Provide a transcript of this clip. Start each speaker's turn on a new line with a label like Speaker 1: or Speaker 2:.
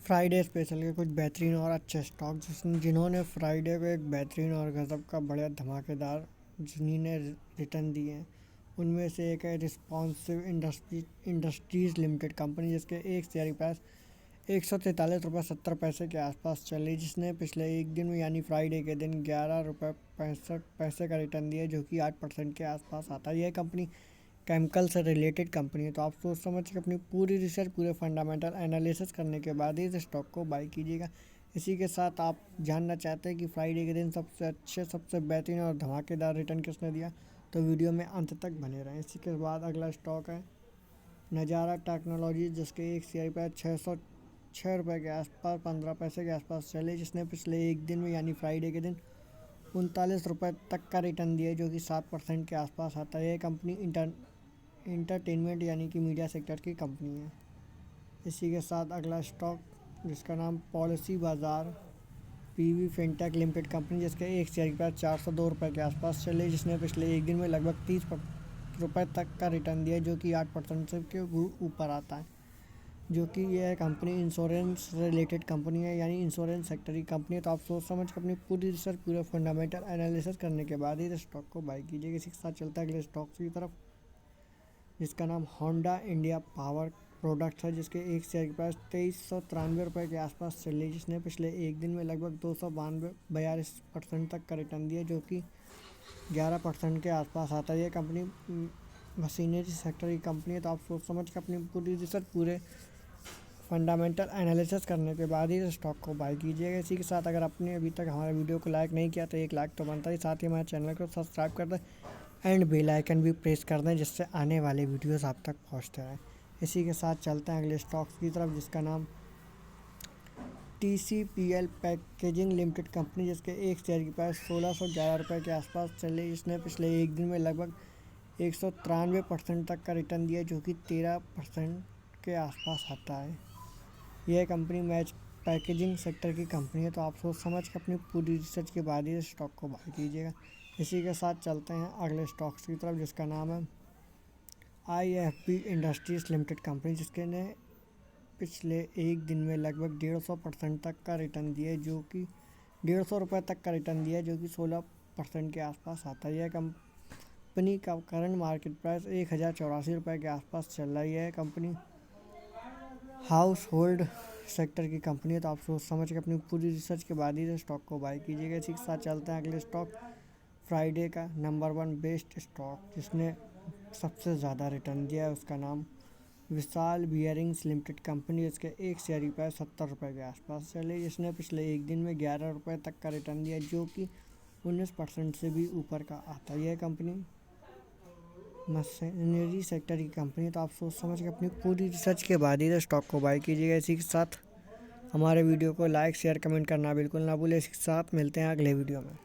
Speaker 1: Friday special के कुछ बेहतरीन और अच्छे स्टॉक जिन्होंने फ्राइडे को एक बेहतरीन और गजब का बढ़िया धमाकेदार जिन्होंने रिटर्न दिए हैं, उनमें से एक है रिस्पॉन्सिव इंडस्ट्रीज लिमिटेड कंपनी, जिसके एक शेयर प्राइस 143 रुपये 70 पैसे के आसपास चली, जिसने पिछले एक दिन में यानी फ्राइडे के दिन 11 रुपये 65 पैसे का रिटर्न दिया, जो कि 8% के आसपास आता है। यह कंपनी केमिकल से रिलेटेड कंपनी है, तो आप सोच समझ के अपनी पूरी रिसर्च, पूरे फंडामेंटल एनालिसिस करने के बाद ही इस स्टॉक को बाई कीजिएगा। इसी के साथ आप जानना चाहते हैं कि फ्राइडे के दिन सबसे अच्छे, सबसे बेहतरीन और धमाकेदार रिटर्न किसने दिया, तो वीडियो में अंत तक बने रहें। इसी के बाद अगला स्टॉक है नज़ारा टेक्नोलॉजी, जिसके एक शेयर पर 606 रुपये के आसपास 15 पैसे के आसपास चले, जिसने पिछले एक दिन में यानी फ्राइडे के दिन 39 रुपये तक का रिटर्न दिया, जो कि 7% के आसपास आता है। यह कंपनी इंटरटेनमेंट यानी कि मीडिया सेक्टर की कंपनी है। इसी के साथ अगला स्टॉक, जिसका नाम पॉलिसी बाज़ार पीवी फिनटेक लिमिटेड कंपनी, जिसके एक शेयर की प्राइस 402 रुपये के आसपास चले, जिसने पिछले एक दिन में लगभग 30 रुपये तक का रिटर्न दिया, जो कि 8% से के ऊपर आता है। जो कि यह कंपनी इंश्योरेंस रिलेटेड कंपनी है, यानी इंश्योरेंस सेक्टर की कंपनी है। तो आप सोच समझ के अपनी पूरी रिसर्च, पूरे फंडामेंटल एनालिसिस करने के बाद ही इस स्टॉक को बाई कीजिएगा। इसी के साथ चलता है अगले स्टॉक की तरफ, जिसका नाम होंडा इंडिया पावर प्रोडक्ट्स है, जिसके एक शेयर के पास 2393 रुपये के आसपास चली, जिसने पिछले एक दिन में लगभग 242% तक का रिटर्न दिया, जो कि 11% के आसपास आता है। यह कंपनी मशीनरी सेक्टर की कंपनी है। तो आप सोच समझ के अपनी पूरी रिसर्च, पूरे फंडामेंटल एनालिसिस करने के बाद ही स्टॉक को बाई कीजिएगा। इसी के साथ अगर आपने अभी तक हमारे वीडियो को लाइक नहीं किया तो एक लाइक तो बनता ही, साथ ही हमारे चैनल को सब्सक्राइब कर दें एंड बेल आइकन भी प्रेस कर दें, जिससे आने वाले वीडियोस आप तक पहुंचते रहें। इसी के साथ चलते हैं अगले स्टॉक्स की तरफ, जिसका नाम TCPL पैकेजिंग लिमिटेड कंपनी, जिसके एक शेयर की प्राइस 1611 रुपये के आसपास चले, जिसने पिछले एक दिन में लगभग 193% तक का रिटर्न दिया, जो कि 13% के आसपास आता है। यह कंपनी पैकेजिंग सेक्टर की कंपनी है। तो आप सोच समझ के अपनी पूरी रिसर्च के बाद ही स्टॉक को बाई कीजिएगा। इसी के साथ चलते हैं अगले स्टॉक्स की तरफ, जिसका नाम है IFB इंडस्ट्रीज लिमिटेड कंपनी, जिसके ने पिछले एक दिन में लगभग 150% तक का रिटर्न दिया, जो कि 150 रुपये तक का रिटर्न दिया, जो कि 16% के आसपास आता है। यह कंपनी का करंट मार्केट प्राइस 1084 रुपये के आसपास चल रही है। कंपनी हाउस होल्ड सेक्टर की कंपनी है। तो आप सोच समझ के अपनी पूरी रिसर्च के बाद ही स्टॉक को बाई कीजिएगा। इसी के साथ चलते हैं अगले स्टॉक, फ्राइडे का नंबर 1 बेस्ट स्टॉक, जिसने सबसे ज़्यादा रिटर्न दिया है, उसका नाम विशाल बियरिंग्स लिमिटेड कंपनी, इसके एक शेयर की प्राइस 70 रुपये के आसपास चले, जिसने पिछले एक दिन में 11 रुपये तक का रिटर्न दिया, जो कि 19% से भी ऊपर का आता है। यह कंपनी मशीनरी सेक्टर की कंपनी है। तो आप सोच समझ के अपनी पूरी रिसर्च के बाद ही स्टॉक को बाई कीजिएगा। इसी के साथ हमारे वीडियो को लाइक, शेयर, कमेंट करना बिल्कुल ना भूलें। इसी के साथ मिलते हैं अगले वीडियो में।